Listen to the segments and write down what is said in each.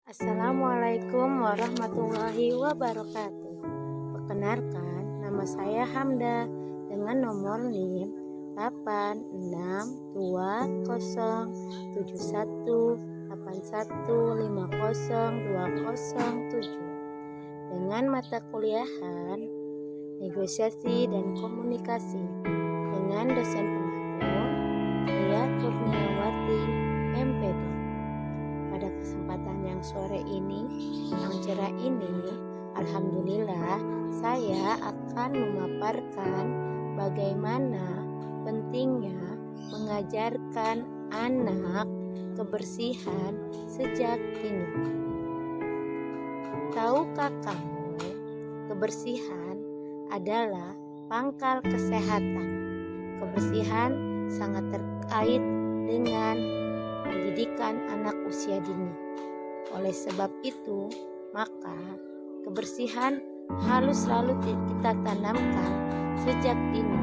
Assalamualaikum warahmatullahi wabarakatuh. Perkenalkan, nama saya Hamda dengan nomor NIM 8620181502007 dengan mata kuliahan negosiasi dan komunikasi dengan dosen pemandu Lia Kurniawati MPD. Pada kesempatan yang sore ini, yang cerah ini, alhamdulillah saya akan memaparkan bagaimana pentingnya mengajarkan anak kebersihan sejak dini. Tahukah kamu, kebersihan adalah pangkal kesehatan. Kebersihan sangat terkait dengan pendidikan anak usia dini. Oleh sebab itu, maka kebersihan harus selalu kita tanamkan sejak dini.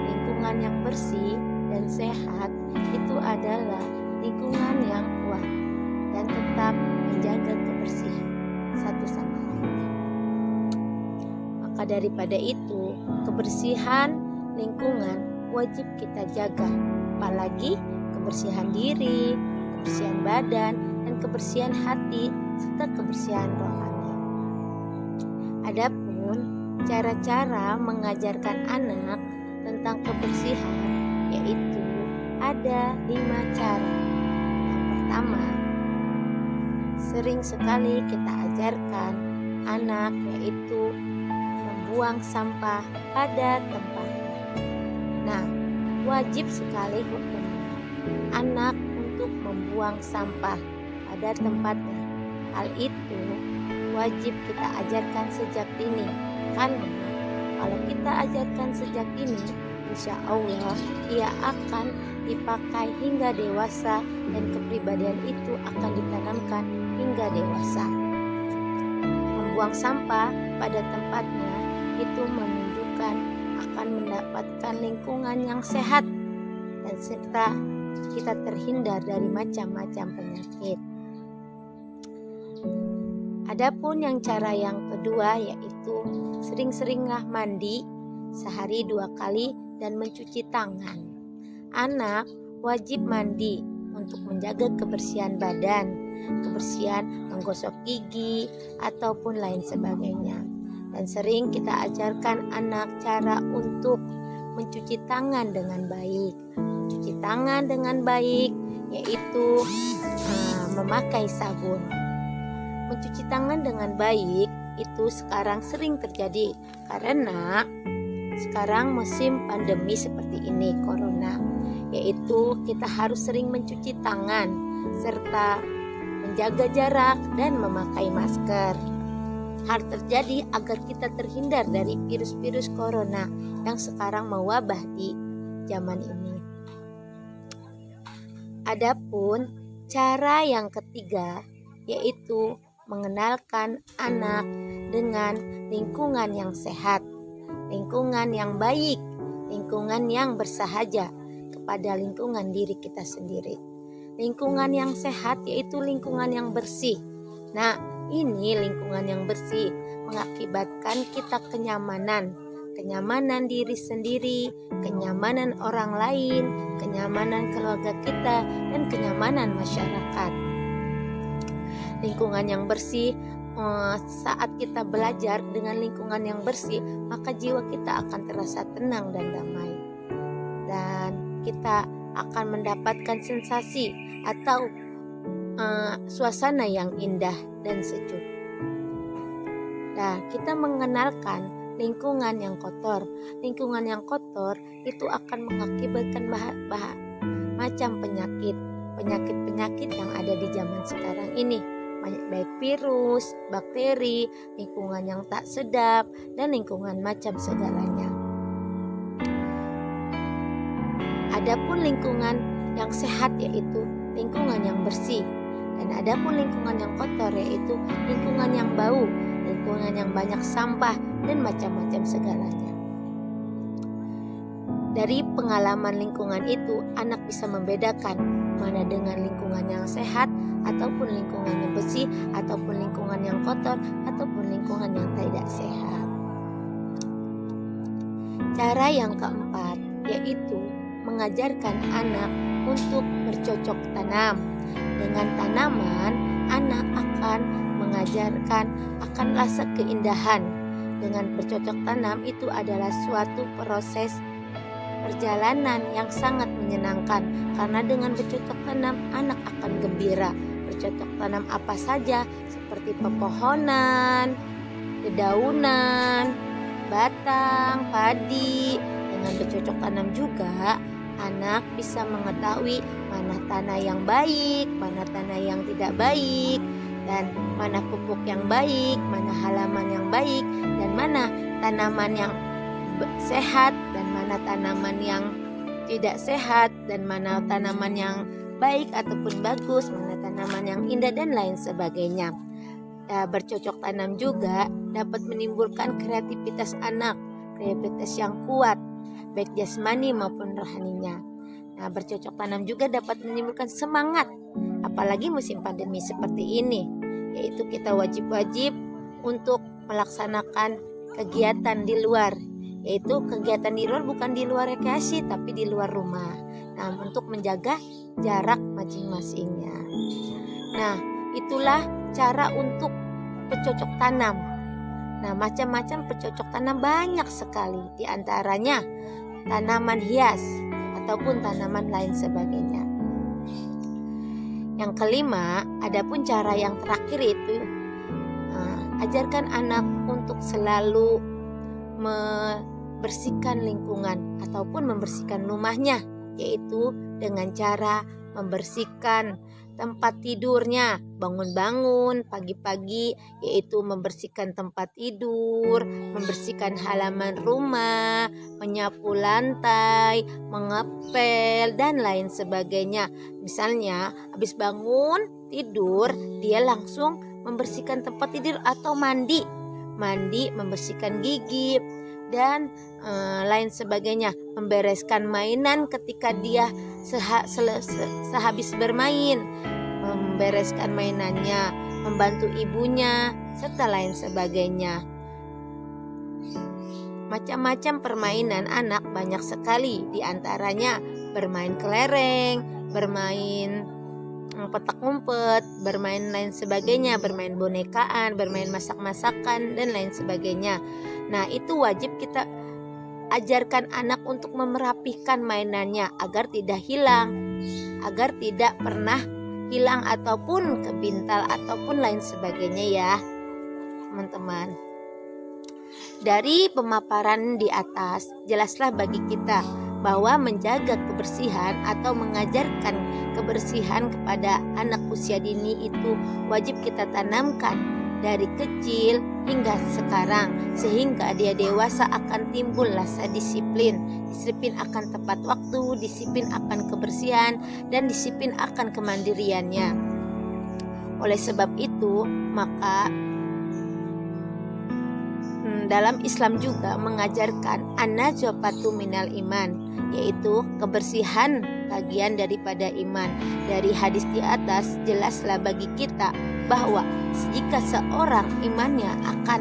Lingkungan yang bersih dan sehat itu adalah lingkungan yang kuat dan tetap menjaga kebersihan satu sama lain. Maka daripada itu, kebersihan lingkungan wajib kita jaga, apalagi kebersihan diri, kebersihan badan, dan kebersihan hati, serta kebersihan rohani. Adapun cara-cara mengajarkan anak tentang kebersihan, yaitu ada 5 cara. Yang pertama, sering sekali kita ajarkan anak yaitu membuang sampah pada tempatnya. Nah, wajib sekali hukumnya anak untuk membuang sampah pada tempatnya. Hal itu wajib kita ajarkan sejak dini, karena kalau kita ajarkan sejak dini, insya Allah ia akan dipakai hingga dewasa dan kepribadian itu akan ditanamkan hingga dewasa. Membuang sampah pada tempatnya itu menunjukkan akan mendapatkan lingkungan yang sehat dan serta kita terhindar dari macam-macam penyakit. Adapun cara yang kedua yaitu sering-seringlah mandi sehari 2 kali dan mencuci tangan. Anak wajib mandi untuk menjaga kebersihan badan, kebersihan menggosok gigi ataupun lain sebagainya. Dan sering kita ajarkan anak cara untuk mencuci tangan dengan baik. Mencuci tangan dengan baik yaitu memakai sabun. Mencuci tangan dengan baik itu sekarang sering terjadi karena sekarang musim pandemi seperti ini, corona, yaitu kita harus sering mencuci tangan serta menjaga jarak dan memakai masker. Hal terjadi agar kita terhindar dari virus-virus corona yang sekarang mewabah di zaman ini. Adapun cara yang ketiga yaitu mengenalkan anak dengan lingkungan yang sehat, lingkungan yang baik, lingkungan yang bersahaja kepada lingkungan diri kita sendiri. Lingkungan yang sehat yaitu lingkungan yang bersih. Nah, ini lingkungan yang bersih mengakibatkan kita kenyamanan diri sendiri, kenyamanan orang lain, kenyamanan keluarga kita, dan kenyamanan masyarakat. Lingkungan yang bersih, saat kita belajar dengan lingkungan yang bersih, maka jiwa kita akan terasa tenang dan damai. Dan kita akan mendapatkan sensasi atau suasana yang indah dan sejuk. Dan kita mengenalkan lingkungan yang kotor. Lingkungan yang kotor itu akan mengakibatkan macam penyakit yang ada di zaman sekarang ini, baik virus, bakteri, lingkungan yang tak sedap, dan lingkungan macam segalanya. Adapun lingkungan yang sehat yaitu lingkungan yang bersih, dan adapun lingkungan yang kotor yaitu lingkungan yang bau, lingkungan yang banyak sampah dan macam-macam segalanya. Dari pengalaman lingkungan itu, anak bisa membedakan mana dengan lingkungan yang sehat, ataupun lingkungan yang bersih, ataupun lingkungan yang kotor, ataupun lingkungan yang tidak sehat. Cara yang keempat yaitu mengajarkan anak untuk bercocok tanam. Dengan tanaman, anak akan mengajarkan akan rasa keindahan. Dengan bercocok tanam itu adalah suatu proses perjalanan yang sangat menyenangkan, karena dengan bercocok tanam anak akan gembira. Bercocok tanam apa saja seperti pepohonan, dedaunan, batang, padi. Dengan bercocok tanam juga anak bisa mengetahui mana tanah yang baik, mana tanah yang tidak baik, dan mana pupuk yang baik, mana halaman yang baik, dan mana tanaman yang sehat, dan mana tanaman yang tidak sehat, dan mana tanaman yang baik ataupun bagus, mana tanaman yang indah, dan lain sebagainya. Bercocok tanam juga dapat menimbulkan kreativitas anak, kreativitas yang kuat, baik jasmani maupun rohaninya. Bercocok tanam juga dapat menimbulkan semangat, apalagi musim pandemi seperti ini, yaitu kita wajib untuk melaksanakan kegiatan di luar, yaitu kegiatan di luar bukan di luar rekreasi tapi di luar rumah. Untuk menjaga jarak masing-masingnya. Itulah cara untuk bercocok tanam. Macam-macam bercocok tanam banyak sekali, di antaranya tanaman hias ataupun tanaman lain sebagainya. Yang kelima, adapun cara yang terakhir itu ajarkan anak untuk selalu membersihkan lingkungan ataupun membersihkan rumahnya, yaitu dengan cara membersihkan tempat tidurnya, bangun-bangun pagi-pagi, yaitu membersihkan tempat tidur, membersihkan halaman rumah, menyapu lantai, mengepel, dan lain sebagainya. Misalnya habis bangun tidur, dia langsung membersihkan tempat tidur atau mandi, membersihkan gigi, dan lain sebagainya. Membereskan mainan ketika dia sehabis bermain, membereskan mainannya, membantu ibunya, serta lain sebagainya. Macam-macam permainan anak banyak sekali, di antaranya bermain kelereng, bermain petak umpet, bermain lain sebagainya, bermain bonekaan, bermain masak-masakan, dan lain sebagainya. Itu wajib kita ajarkan anak untuk memerapikan mainannya agar tidak hilang, agar tidak pernah hilang ataupun kebintal ataupun lain sebagainya ya teman-teman. Dari pemaparan di atas, jelaslah bagi kita bahwa menjaga kebersihan atau mengajarkan kebersihan kepada anak usia dini itu wajib kita tanamkan dari kecil hingga sekarang, sehingga dia dewasa akan timbul rasa disiplin akan tepat waktu, disiplin akan kebersihan, dan disiplin akan kemandiriannya. Oleh sebab itu, maka dalam Islam juga mengajarkan an-najafatu minal iman, yaitu kebersihan bagian daripada iman. Dari hadis di atas jelaslah bagi kita bahwa jika seorang imannya akan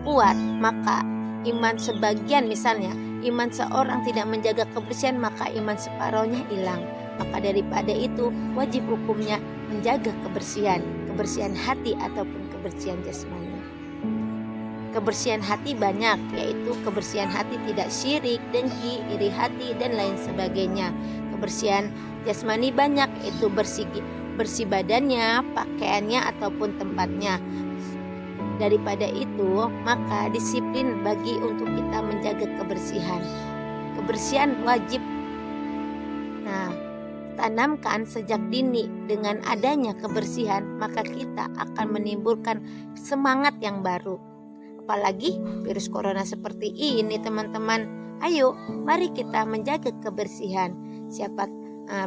kuat, maka iman sebagian, misalnya iman seorang tidak menjaga kebersihan, maka iman separuhnya hilang. Maka daripada itu wajib hukumnya menjaga kebersihan hati ataupun kebersihan jasmani. Kebersihan hati banyak, yaitu kebersihan hati tidak syirik, dengki, iri hati, dan lain sebagainya. Kebersihan jasmani banyak, yaitu bersih badannya, pakaiannya, ataupun tempatnya. Daripada itu, maka disiplin bagi untuk kita menjaga kebersihan. Kebersihan wajib tanamkan sejak dini. Dengan adanya kebersihan, maka kita akan menimbulkan semangat yang baru. Apalagi virus corona seperti ini teman-teman. Ayo mari kita menjaga kebersihan.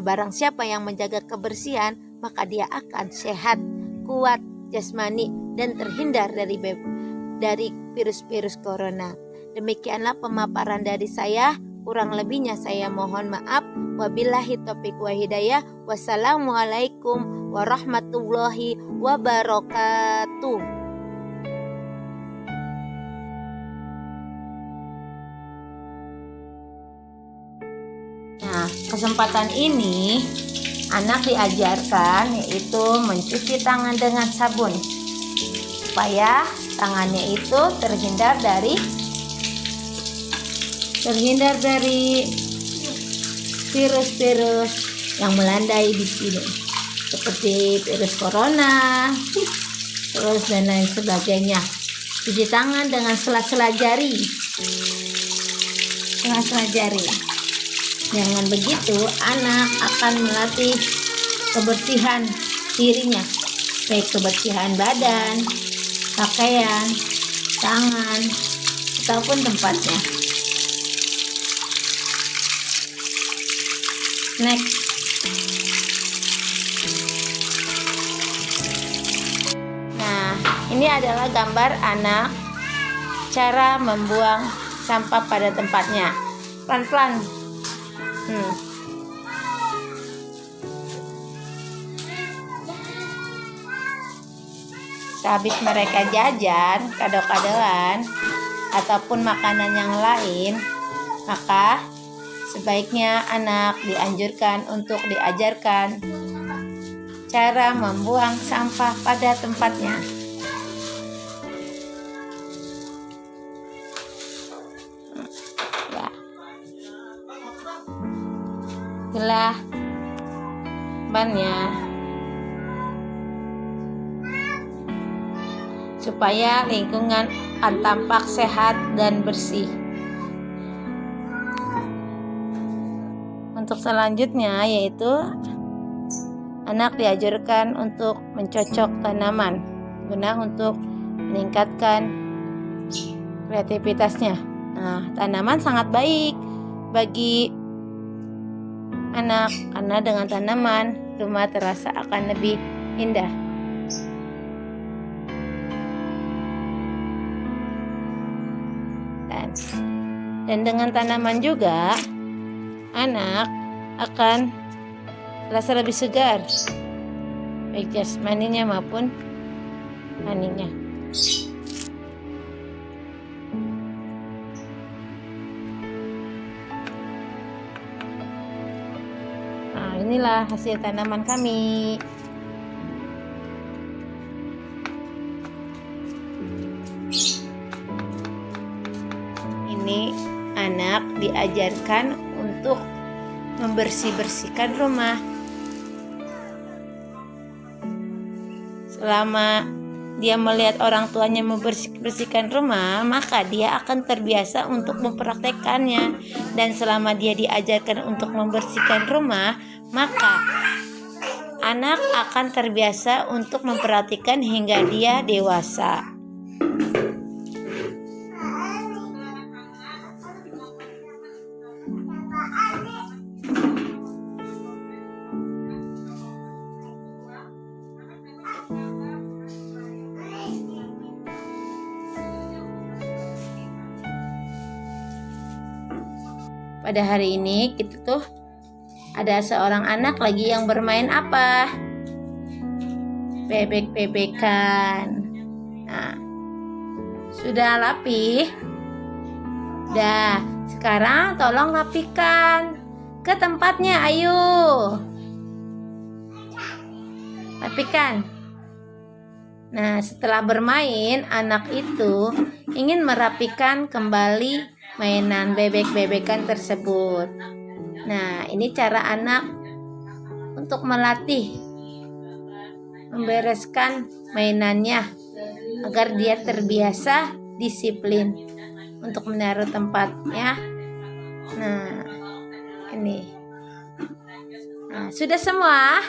Barang siapa yang menjaga kebersihan, maka dia akan sehat, kuat jasmani, dan terhindar dari virus-virus corona. Demikianlah pemaparan dari saya. Kurang lebihnya saya mohon maaf. Wabillahi taufiq wa hidayah. Wassalamualaikum warahmatullahi wabarakatuh. Nah, kesempatan ini anak diajarkan yaitu mencuci tangan dengan sabun supaya tangannya itu terhindar dari virus-virus yang melandai di sini seperti virus corona, terus dan lain sebagainya. Cuci tangan dengan sela-sela jari. Dengan begitu, anak akan melatih kebersihan dirinya, baik kebersihan badan, pakaian, tangan, ataupun tempatnya. Next. Nah, ini adalah gambar anak cara membuang sampah pada tempatnya. Pelan-pelan. Sehabis mereka jajan, kado-kadoan, ataupun makanan yang lain, maka sebaiknya anak dianjurkan untuk diajarkan cara membuang sampah pada tempatnya. Itulah bannya supaya lingkungan tampak sehat dan bersih. Untuk selanjutnya yaitu anak diajarkan untuk mencocok tanaman guna untuk meningkatkan kreativitasnya. Nah, tanaman sangat baik bagi anak karena dengan tanaman rumah terasa akan lebih indah. Dan dengan tanaman juga anak akan terasa lebih segar, baik jasmaninya maupun rohaninya. Nah, inilah hasil tanaman kami. Ini anak diajarkan untuk membersih-bersihkan rumah. Selama dia melihat orang tuanya membersihkan rumah, maka dia akan terbiasa untuk mempraktekkannya. Dan selama dia diajarkan untuk membersihkan rumah, maka anak akan terbiasa untuk memperhatikan hingga dia dewasa. Pada hari ini kita tuh ada seorang anak lagi yang bermain apa? Bebek-bebekan. Nah, sudah rapi? Dah, sekarang tolong rapikan ke tempatnya, ayo. Rapikan. Nah, setelah bermain, anak itu ingin merapikan kembali mainan bebek-bebekan tersebut. Nah, ini cara anak untuk melatih membereskan mainannya agar dia terbiasa disiplin untuk menaruh tempatnya. Nah, ini. Nah, sudah semua?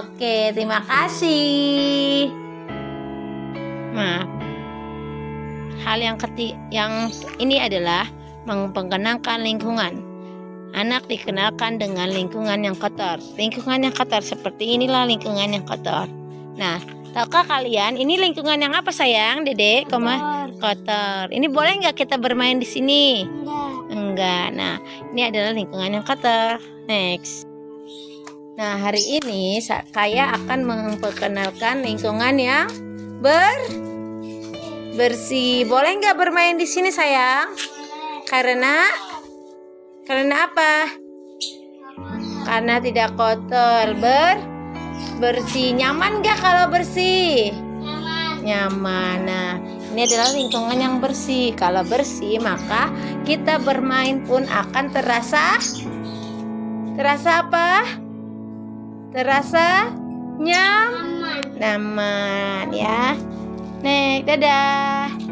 Oke, terima kasih. Maaf. Hal yang ini adalah memperkenalkan lingkungan. Anak dikenalkan dengan lingkungan yang kotor. Lingkungan yang kotor seperti inilah lingkungan yang kotor. Nah, tahukah kalian ini lingkungan yang apa sayang, Dedek? Kotor. Ini boleh nggak kita bermain di sini? Enggak. Nah, ini adalah lingkungan yang kotor. Next. Nah, hari ini saya akan memperkenalkan lingkungan yang bersih. Boleh nggak bermain di sini, sayang? Karena apa? Karena tidak kotor. Bersih. Nyaman nggak kalau bersih? Nyaman. Nah, ini adalah lingkungan yang bersih. Kalau bersih, maka kita bermain pun akan terasa apa? Terasa nyaman ya. Nek, dadah.